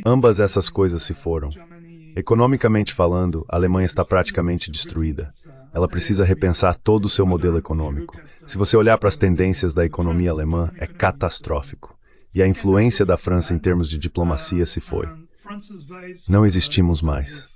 Ambas essas coisas se foram. Economicamente falando, a Alemanha está praticamente destruída. Ela precisa repensar todo o seu modelo econômico. Se você olhar para as tendências da economia alemã, é catastrófico. E a influência da França em termos de diplomacia se foi. Não existimos mais.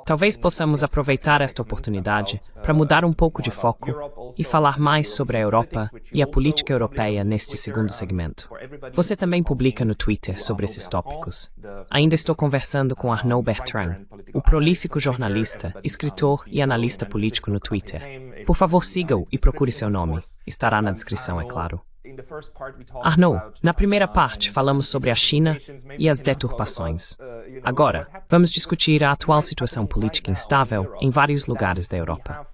Talvez possamos aproveitar esta oportunidade para mudar um pouco de foco e falar mais sobre a Europa e a política europeia neste segundo segmento. Você também publica no Twitter sobre esses tópicos. Ainda estou conversando com Arnaud Bertrand, o prolífico jornalista, escritor e analista político no Twitter. Por favor, siga-o e procure seu nome. Estará na descrição, é claro. Arnaud, na primeira parte falamos sobre a China e as deturpações. Agora, vamos discutir a atual situação política instável em vários lugares da Europa.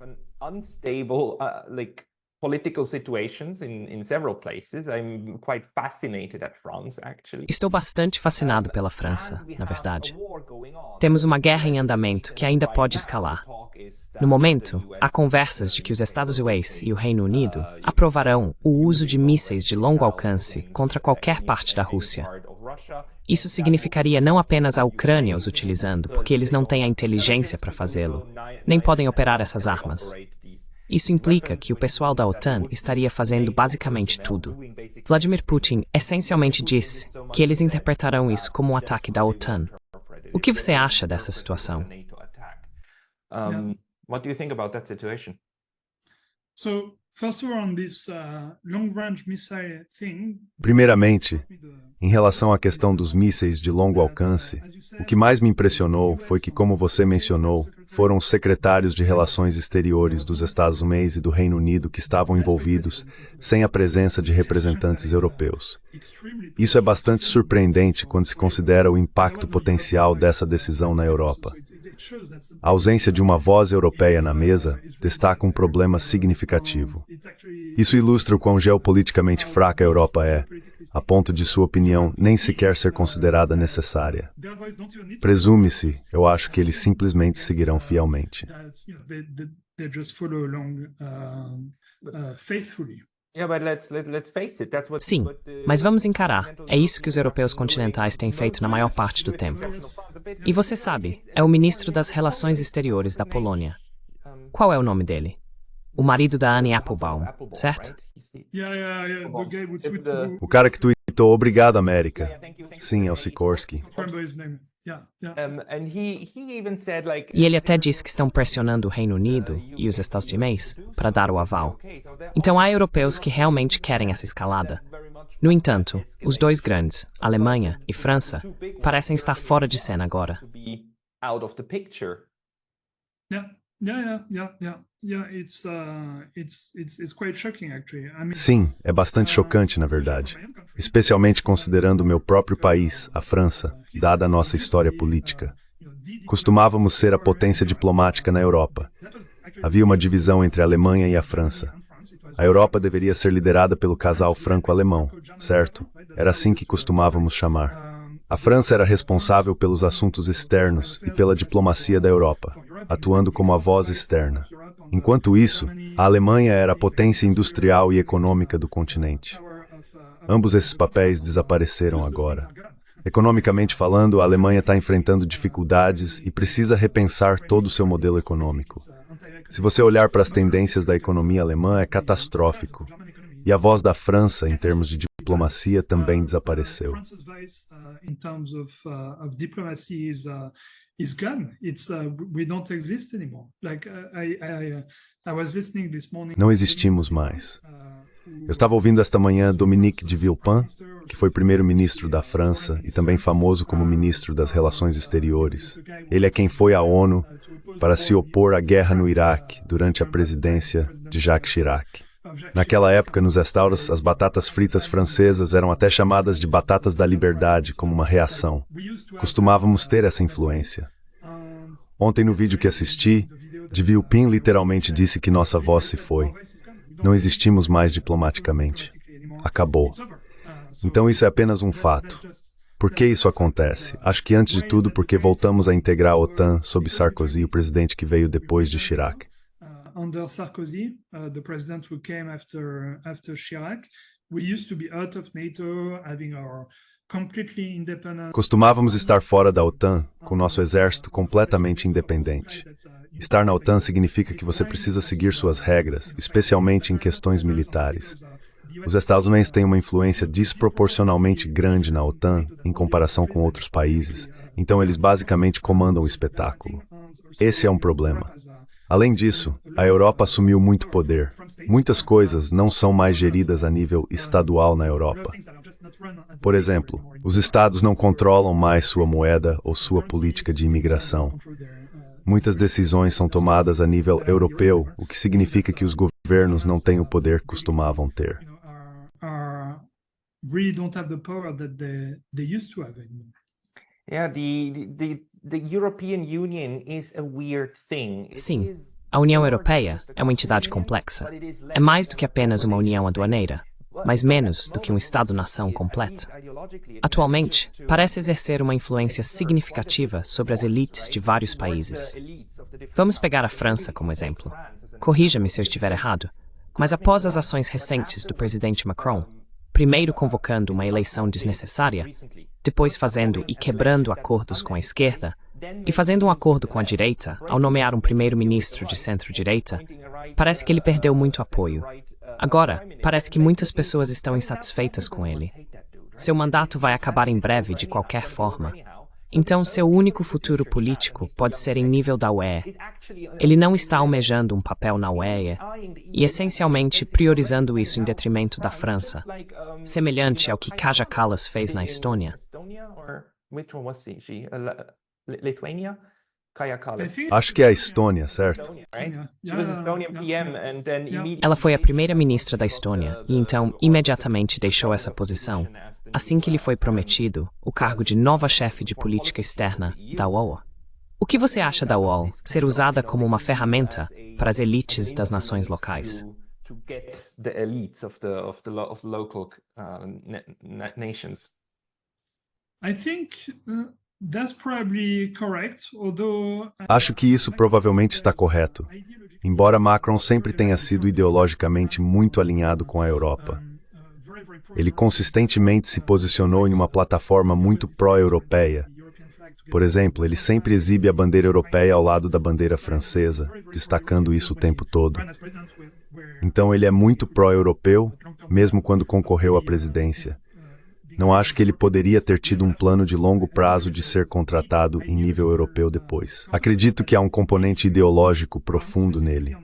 Estou bastante fascinado pela França, na verdade. Temos uma guerra em andamento que ainda pode escalar. No momento, há conversas de que os Estados Unidos e o Reino Unido aprovarão o uso de mísseis de longo alcance contra qualquer parte da Rússia. Isso significaria não apenas a Ucrânia os utilizando, porque eles não têm a inteligência para fazê-lo, nem podem operar essas armas. Isso implica que o pessoal da OTAN estaria fazendo basicamente tudo. Vladimir Putin essencialmente disse que eles interpretarão isso como um ataque da OTAN. O que você acha dessa situação? What do you think about that situation? Primeiramente, em relação à questão dos mísseis de longo alcance, o que mais me impressionou foi que, como você mencionou, foram os secretários de Relações Exteriores dos Estados Unidos e do Reino Unido que estavam envolvidos, sem a presença de representantes europeus. Isso é bastante surpreendente quando se considera o impacto potencial dessa decisão na Europa. A ausência de uma voz europeia na mesa destaca um problema significativo. Isso ilustra o quão geopoliticamente fraca a Europa é, a ponto de sua opinião nem sequer ser considerada necessária. Presume-se, eu acho que eles simplesmente seguirão fielmente. Sim, mas vamos encarar. É isso que os europeus continentais têm feito na maior parte do tempo. E você sabe, é o ministro das Relações Exteriores da Polônia. Qual é o nome dele? O marido da Anne Applebaum, certo? O cara que tweetou "Obrigado, América". Sim, é o Sikorsky. E ele até disse que estão pressionando o Reino Unido e os Estados Unidos para dar o aval. Então há europeus que realmente querem essa escalada. No entanto, os dois grandes, Alemanha e França, parecem estar fora de cena agora. Sim, é bastante chocante, na verdade. Especialmente considerando o meu próprio país, a França, dada a nossa história política. Costumávamos ser a potência diplomática na Europa. Havia uma divisão entre a Alemanha e a França. A Europa deveria ser liderada pelo casal franco-alemão, certo? Era assim que costumávamos chamar. A França era responsável pelos assuntos externos e pela diplomacia da Europa, atuando como a voz externa. Enquanto isso, a Alemanha era a potência industrial e econômica do continente. Ambos esses papéis desapareceram agora. Economicamente falando, a Alemanha está enfrentando dificuldades e precisa repensar todo o seu modelo econômico. Se você olhar para as tendências da economia alemã, é catastrófico. E a voz da França, em termos de diplomacia, também desapareceu. Não existimos mais. Eu estava ouvindo esta manhã Dominique de Villepin, que foi primeiro-ministro da França e também famoso como ministro das Relações Exteriores. Ele é quem foi à ONU para se opor à guerra no Iraque durante a presidência de Jacques Chirac. Naquela época, nos restaurantes, as batatas fritas francesas eram até chamadas de batatas da liberdade, como uma reação. Costumávamos ter essa influência. Ontem, no vídeo que assisti, de Villepin literalmente disse que nossa voz se foi. Não existimos mais diplomaticamente. Acabou. Então isso é apenas um fato. Por que isso acontece? Acho que antes de tudo porque voltamos a integrar a OTAN sob Sarkozy, o presidente que veio depois de Chirac. Under Sarkozy, the president who came after Chirac, we used to be out of NATO, having our completely independent. Costumávamos estar fora da OTAN, com nosso exército completamente independente. Estar na OTAN significa que você precisa seguir suas regras, especialmente em questões militares. Os Estados Unidos têm uma influência desproporcionalmente grande na OTAN em comparação com outros países, então eles basicamente comandam o espetáculo. Esse é um problema. Além disso, a Europa assumiu muito poder. Muitas coisas não são mais geridas a nível estadual na Europa. Por exemplo, os estados não controlam mais sua moeda ou sua política de imigração. Muitas decisões são tomadas a nível europeu, o que significa que os governos não têm o poder que costumavam ter. Really don't have the power that they used to have anymore. Yeah, the European Union is a weird thing. Sim, a União Europeia é uma entidade complexa. É mais do que apenas uma união aduaneira, mas menos do que um Estado-nação completo. Atualmente, parece exercer uma influência significativa sobre as elites de vários países. Vamos pegar a França como exemplo. Corrija-me se eu estiver errado, mas após as ações recentes do presidente Macron, primeiro convocando uma eleição desnecessária, depois fazendo e quebrando acordos com a esquerda, e fazendo um acordo com a direita ao nomear um primeiro-ministro de centro-direita, parece que ele perdeu muito apoio. Agora, parece que muitas pessoas estão insatisfeitas com ele. Seu mandato vai acabar em breve de qualquer forma. Então, seu único futuro político pode ser em nível da UE. Ele não está almejando um papel na UE e, essencialmente, priorizando isso em detrimento da França, semelhante ao que Kaja Kallas fez na Estônia. Acho que é a Estônia, certo? Ela foi a primeira-ministra da Estônia e, então, imediatamente deixou essa posição, assim que lhe foi prometido o cargo de nova chefe de política externa da UOL. O que você acha da UOL ser usada como uma ferramenta para as elites das nações locais? I think that's probably correct, although Acho que isso provavelmente está correto, embora Macron sempre tenha sido ideologicamente muito alinhado com a Europa. Ele consistentemente se posicionou em uma plataforma muito pró-europeia. Por exemplo, ele sempre exibe a bandeira europeia ao lado da bandeira francesa, destacando isso o tempo todo. Então ele é muito pró-europeu, mesmo quando concorreu à presidência. Não acho que ele poderia ter tido um plano de longo prazo de ser contratado em nível europeu depois. Acredito que há um componente ideológico profundo nele.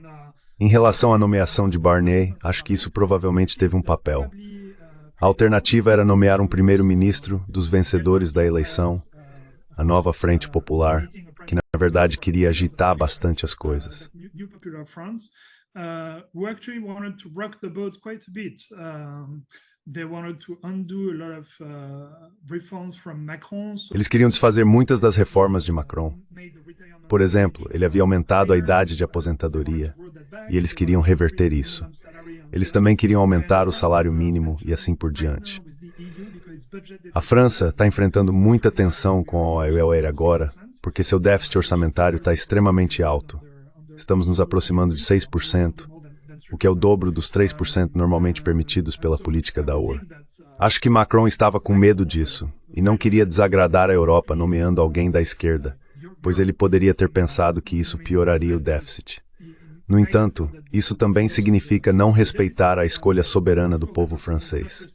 Em relação à nomeação de Barnier, acho que isso provavelmente teve um papel. A alternativa era nomear um primeiro-ministro dos vencedores da eleição, a nova Frente Popular, que na verdade queria agitar bastante as coisas. Eles queriam desfazer muitas das reformas de Macron. Por exemplo, ele havia aumentado a idade de aposentadoria, e eles queriam reverter isso. Eles também queriam aumentar o salário mínimo e assim por diante. A França está enfrentando muita tensão com a UE agora, porque seu déficit orçamentário está extremamente alto. Estamos nos aproximando de 6%, o que é o dobro dos 3% normalmente permitidos pela política da UE. Acho que Macron estava com medo disso, e não queria desagradar a Europa nomeando alguém da esquerda, pois ele poderia ter pensado que isso pioraria o déficit. No entanto, isso também significa não respeitar a escolha soberana do povo francês.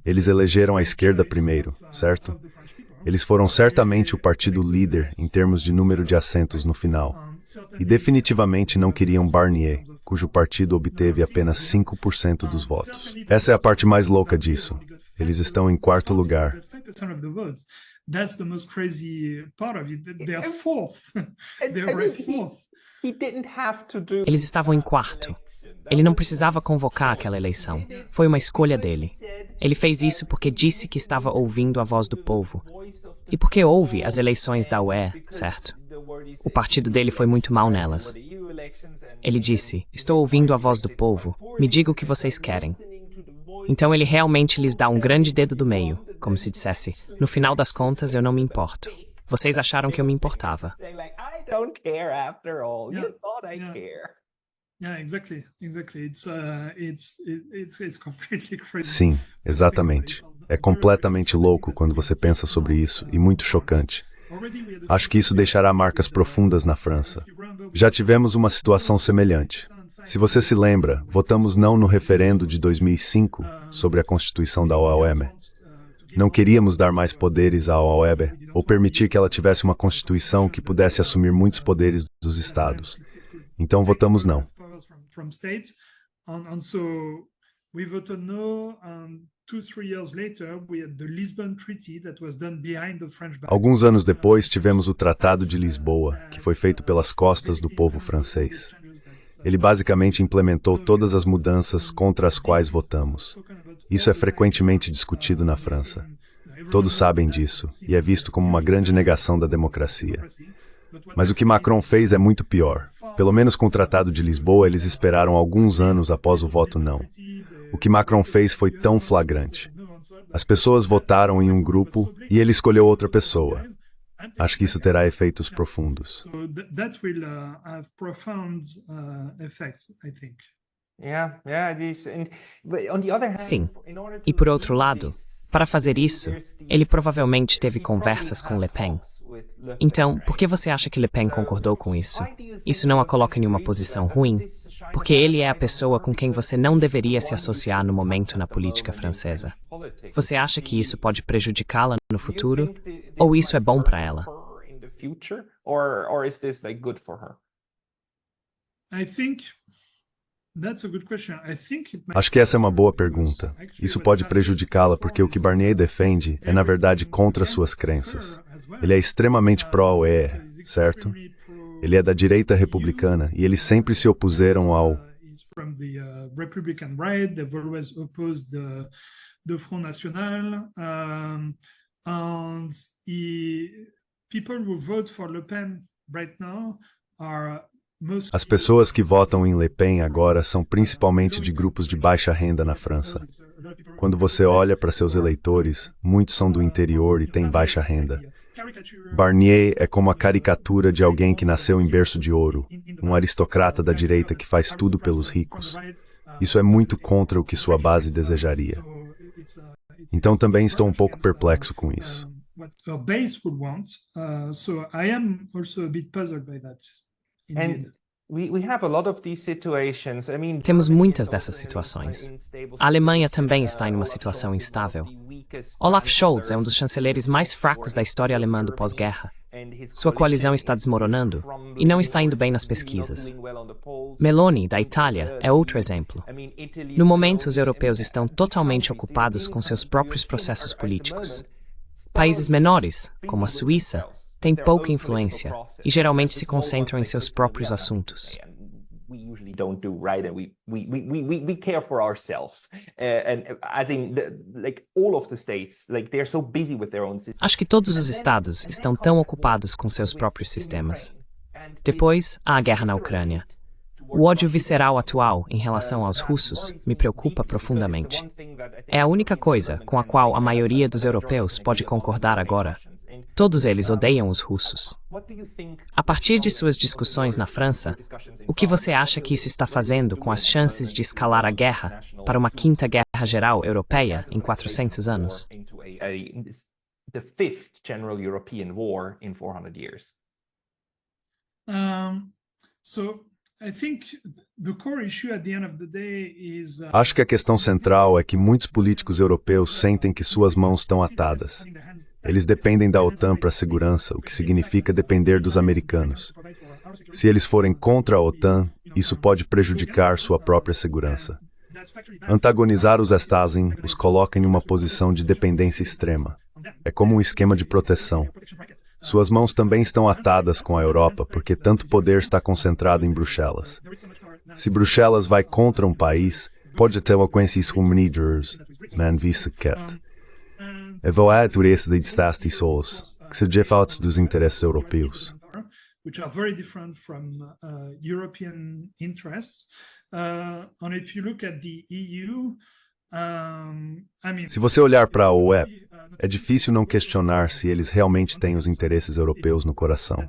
Eles elegeram a esquerda primeiro, certo? Eles foram certamente o partido líder em termos de número de assentos no final. E definitivamente não queriam Barnier, cujo partido obteve apenas 5% dos votos. Essa é a parte mais louca disso. Eles estão em quarto lugar. That's the most crazy part of it. They are fourth. They are fourth. Eles estavam em quarto. Ele não precisava convocar aquela eleição. Foi uma escolha dele. Ele fez isso porque disse que estava ouvindo a voz do povo. E porque houve as eleições da UE, certo? O partido dele foi muito mal nelas. Ele disse, estou ouvindo a voz do povo, me diga o que vocês querem. Então ele realmente lhes dá um grande dedo do meio, como se dissesse, no final das contas eu não me importo. Vocês acharam que eu me importava. Sim, exatamente. É completamente louco quando você pensa sobre isso e muito chocante. Acho que isso deixará marcas profundas na França. Já tivemos uma situação semelhante. Se você se lembra, votamos não no referendo de 2005 sobre a Constituição da OAM. Não queríamos dar mais poderes à OAB ou permitir que ela tivesse uma Constituição que pudesse assumir muitos poderes dos Estados. Então votamos não. Alguns anos depois, tivemos o Tratado de Lisboa, que foi feito pelas costas do povo francês. Ele basicamente implementou todas as mudanças contra as quais votamos. Isso é frequentemente discutido na França. Todos sabem disso, e é visto como uma grande negação da democracia. Mas o que Macron fez é muito pior. Pelo menos com o Tratado de Lisboa, eles esperaram alguns anos após o voto não. O que Macron fez foi tão flagrante. As pessoas votaram em um grupo e ele escolheu outra pessoa. Acho que isso terá efeitos profundos. Sim. E por outro lado, para fazer isso, ele provavelmente teve conversas com Le Pen. Então, por que você acha que Le Pen concordou com isso? Isso não a coloca em uma posição ruim? Porque ele é a pessoa com quem você não deveria se associar no momento na política francesa. Você acha que isso pode prejudicá-la no futuro? Ou isso é bom para ela? Acho que essa é uma boa pergunta. Isso pode prejudicá-la porque o que Barnier defende é, na verdade, contra suas crenças. Ele é extremamente pró-UE, certo? Ele é da direita republicana e eles sempre se opuseram ao Front National, and people who vote for Le Pen right now are As pessoas que votam em Le Pen agora são principalmente de grupos de baixa renda na França. Quando você olha para seus eleitores, muitos são do interior e têm baixa renda. Barnier é como a caricatura de alguém que nasceu em berço de ouro, um aristocrata da direita que faz tudo pelos ricos. Isso é muito contra o que sua base desejaria. Então também estou um pouco perplexo com isso. Temos muitas dessas situações. A Alemanha também está em uma situação instável. Olaf Scholz é um dos chanceleres mais fracos da história alemã do pós-guerra. Sua coalizão está desmoronando e não está indo bem nas pesquisas. Meloni, da Itália, é outro exemplo. No momento, os europeus estão totalmente ocupados com seus próprios processos políticos. Países menores, como a Suíça, têm pouca influência e geralmente se concentram em seus próprios assuntos. Acho que todos os estados estão tão ocupados com seus próprios sistemas. Depois, há a guerra na Ucrânia. O ódio visceral atual em relação aos russos me preocupa profundamente. É a única coisa com a qual a maioria dos europeus pode concordar agora. Todos eles odeiam os russos. A partir de suas discussões na França, o que você acha que isso está fazendo com as chances de escalar a guerra para uma quinta guerra geral europeia em 400 anos? Acho que a questão central é que muitos políticos europeus sentem que suas mãos estão atadas. Eles dependem da OTAN para a segurança, o que significa depender dos americanos. Se eles forem contra a OTAN, isso pode prejudicar sua própria segurança. Antagonizar os Stasi os coloca em uma posição de dependência extrema. É como um esquema de proteção. Suas mãos também estão atadas com a Europa, porque tanto poder está concentrado em Bruxelas. Se Bruxelas vai contra um país, pode ter consequências ruins, man vice-quet. É voar por esse de Stasi que se falta dos interesses europeus. which are very different from European interests. And if you look at the EU, se você olhar para a UE, é difícil não questionar se eles realmente têm os interesses europeus no coração.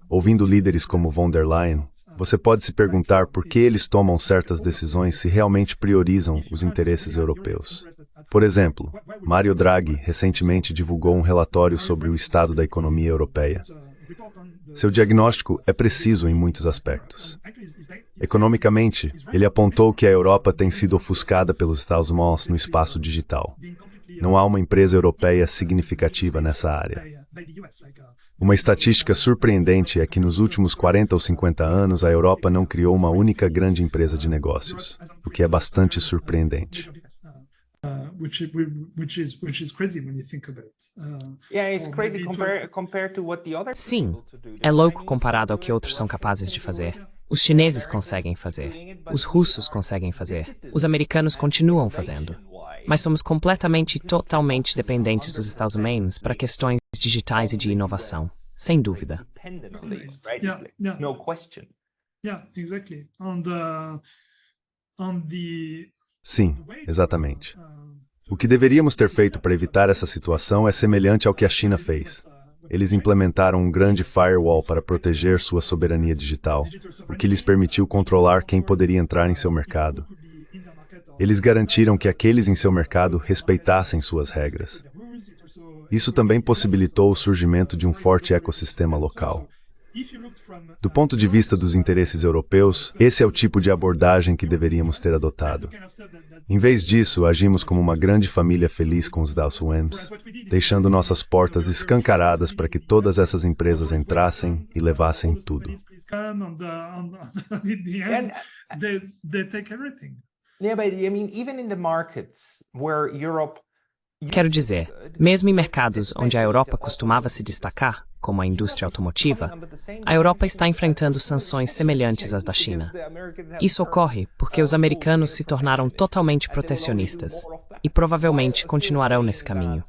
Ouvindo líderes como von der Leyen, você pode se perguntar por que eles tomam certas decisões se realmente priorizam os interesses europeus. Por exemplo, Mario Draghi recentemente divulgou um relatório sobre o estado da economia europeia. Seu diagnóstico é preciso em muitos aspectos. Economicamente, ele apontou que a Europa tem sido ofuscada pelos Estados-membros no espaço digital. Não há uma empresa europeia significativa nessa área. Uma estatística surpreendente é que nos últimos 40 ou 50 anos a Europa não criou uma única grande empresa de negócios, o que é bastante surpreendente. Sim, é louco comparado ao que outros são capazes de fazer. Os chineses conseguem fazer, os russos conseguem fazer, os americanos continuam fazendo. Mas somos completamente e totalmente dependentes dos Estados Unidos para questões digitais e de inovação, sem dúvida. Sim, exatamente. O que deveríamos ter feito para evitar essa situação é semelhante ao que a China fez. Eles implementaram um grande firewall para proteger sua soberania digital, o que lhes permitiu controlar quem poderia entrar em seu mercado. Eles garantiram que aqueles em seu mercado respeitassem suas regras. Isso também possibilitou o surgimento de um forte ecossistema local. Do ponto de vista dos interesses europeus, esse é o tipo de abordagem que deveríamos ter adotado. Em vez disso, agimos como uma grande família feliz com os Estados-Unidos, deixando nossas portas escancaradas para que todas essas empresas entrassem e levassem tudo. Quero dizer, mesmo em mercados onde a Europa costumava se destacar, como a indústria automotiva, a Europa está enfrentando sanções semelhantes às da China. Isso ocorre porque os americanos se tornaram totalmente protecionistas e provavelmente continuarão nesse caminho.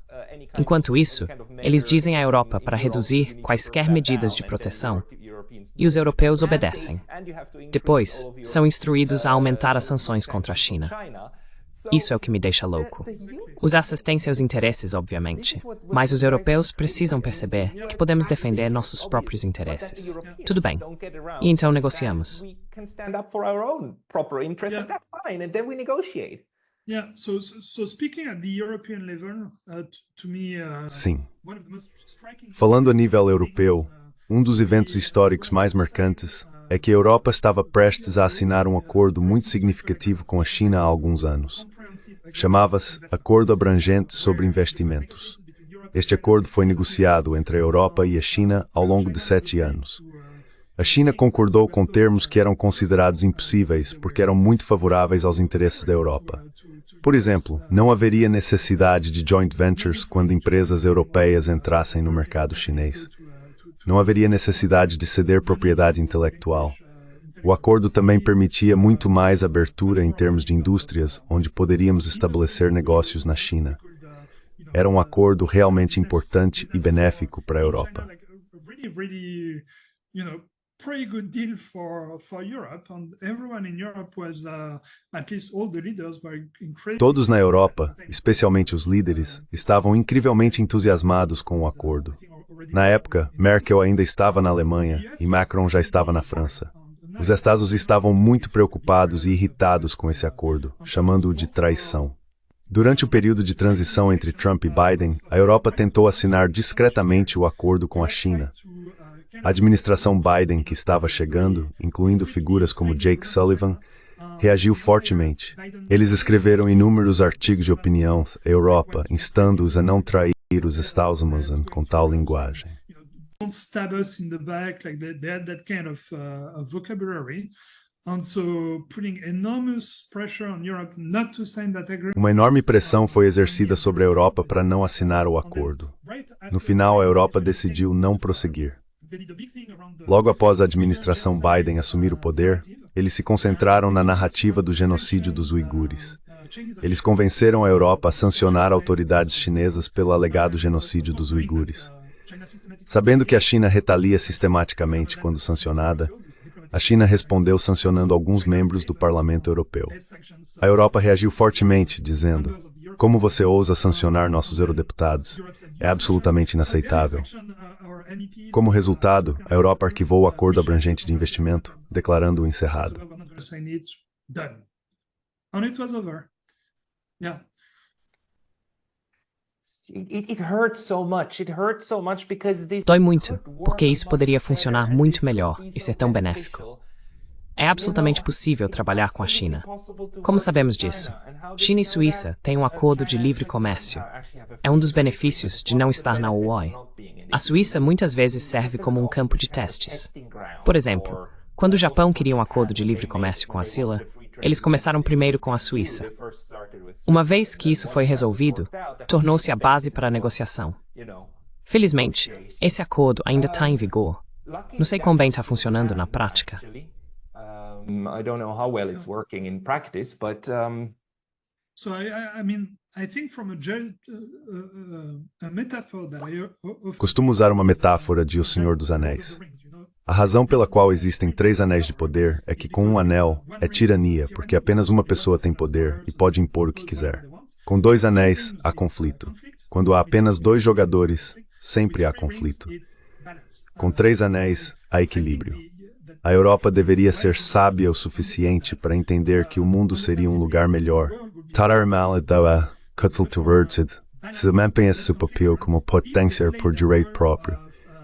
Enquanto isso, eles dizem à Europa para reduzir quaisquer medidas de proteção, e os europeus obedecem. Depois, são instruídos a aumentar as sanções contra a China. Isso é o que me deixa louco. Os assos têm seus interesses, obviamente, mas os europeus precisam perceber que podemos defender nossos próprios interesses. Tudo bem. E então negociamos. Sim. Falando a nível europeu, um dos eventos históricos mais marcantes é que a Europa estava prestes a assinar um acordo muito significativo com a China há alguns anos. Chamava-se Acordo Abrangente sobre Investimentos. Este acordo foi negociado entre a Europa e a China ao longo de 7 anos. A China concordou com termos que eram considerados impossíveis porque eram muito favoráveis aos interesses da Europa. Por exemplo, não haveria necessidade de joint ventures quando empresas europeias entrassem no mercado chinês. Não haveria necessidade de ceder propriedade intelectual. O acordo também permitia muito mais abertura em termos de indústrias, onde poderíamos estabelecer negócios na China. Era um acordo realmente importante e benéfico para a Europa. Todos na Europa, especialmente os líderes, estavam incrivelmente entusiasmados com o acordo. Na época, Merkel ainda estava na Alemanha e Macron já estava na França. Os estados estavam muito preocupados e irritados com esse acordo, chamando-o de traição. Durante o período de transição entre Trump e Biden, a Europa tentou assinar discretamente o acordo com a China. A administração Biden, que estava chegando, incluindo figuras como Jake Sullivan, reagiu fortemente. Eles escreveram inúmeros artigos de opinião à Europa, instando-os a não trair os Estados-Unidos com tal linguagem. Uma enorme pressão foi exercida sobre a Europa para não assinar o acordo. No final, a Europa decidiu não prosseguir. Logo após a administração Biden assumir o poder, eles se concentraram na narrativa do genocídio dos uigures. Eles convenceram a Europa a sancionar autoridades chinesas pelo alegado genocídio dos uigures. Sabendo que a China retalia sistematicamente quando sancionada, a China respondeu sancionando alguns membros do Parlamento Europeu. A Europa reagiu fortemente, dizendo: "Como você ousa sancionar nossos eurodeputados? É absolutamente inaceitável." Como resultado, a Europa arquivou o acordo abrangente de investimento, declarando-o encerrado. Dói muito, porque isso poderia funcionar muito melhor e ser tão benéfico. É absolutamente possível trabalhar com a China. Como sabemos disso? China e Suíça têm um acordo de livre comércio. É um dos benefícios de não estar na OI. A Suíça muitas vezes serve como um campo de testes. Por exemplo, quando o Japão queria um acordo de livre comércio com a Sila, eles começaram primeiro com a Suíça. Uma vez que isso foi resolvido, tornou-se a base para a negociação. Felizmente, esse acordo ainda está em vigor. Não sei quão bem está funcionando na prática. I don't know how well it's working in practice, but So I think from a metaphor that Costumo usar uma metáfora de O Senhor dos Anéis. A razão pela qual existem 3 anéis de poder é que com um anel é tirania, porque apenas uma pessoa tem poder e pode impor o que quiser. Com 2 anéis, há conflito. Quando há apenas 2 jogadores, sempre há conflito. Com 3 anéis, há equilíbrio. A Europa deveria ser sábia o suficiente para entender que o mundo seria um lugar melhor. Tararmaladawa, Cutzeltoverted, se empenha-se o papel como potência por direito próprio,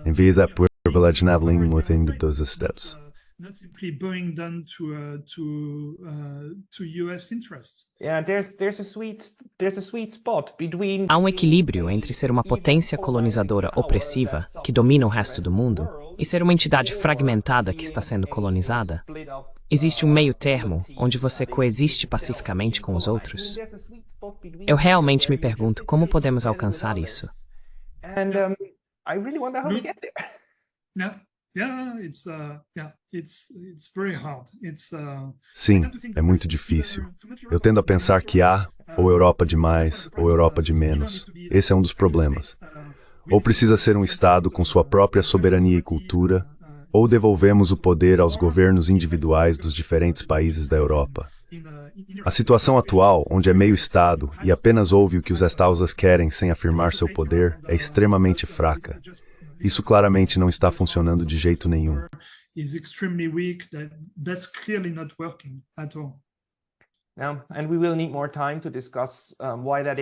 em vez da privilege naveling within those steps. not simply bowing down to US interests. Yeah, there's a sweet spot between. Há um equilíbrio entre ser uma potência colonizadora opressiva que domina o resto do mundo e ser uma entidade fragmentada que está sendo colonizada. Existe um meio termo onde você coexiste pacificamente com os outros. Eu realmente me pergunto como podemos alcançar isso. And I really wonder how we get there. It's very hard. Sim, é muito difícil. Eu tendo a pensar que há ou Europa de mais ou Europa de menos. Esse é um dos problemas. Ou precisa ser um Estado com sua própria soberania e cultura, ou devolvemos o poder aos governos individuais dos diferentes países da Europa. A situação atual, onde é meio Estado e apenas ouve o que os Estados querem sem afirmar seu poder, é extremamente fraca. Isso claramente não está funcionando de jeito nenhum.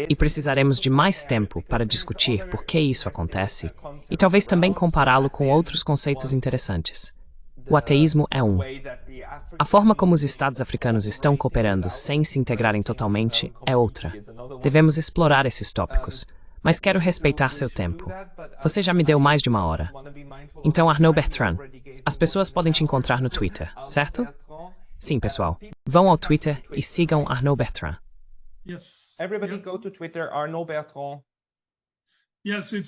E precisaremos de mais tempo para discutir por que isso acontece e talvez também compará-lo com outros conceitos interessantes. O ateísmo é um. A forma como os Estados africanos estão cooperando sem se integrarem totalmente é outra. Devemos explorar esses tópicos, mas quero respeitar seu tempo. Você já me deu mais de 1 hora. Então, Arnaud Bertrand, as pessoas podem te encontrar no Twitter, certo? Sim, pessoal. Vão ao Twitter e sigam Arnaud Bertrand. Everybody go to Twitter, Arnaud Bertrand.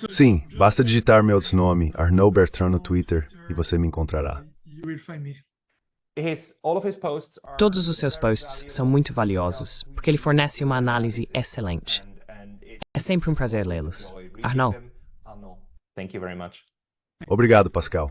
Sim, basta digitar meu nome, Arnaud Bertrand, no Twitter, e você me encontrará. Todos os seus posts são muito valiosos, porque ele fornece uma análise excelente. É sempre um prazer lê-los. Arnaud. Thank you very much. Obrigado, Pascal.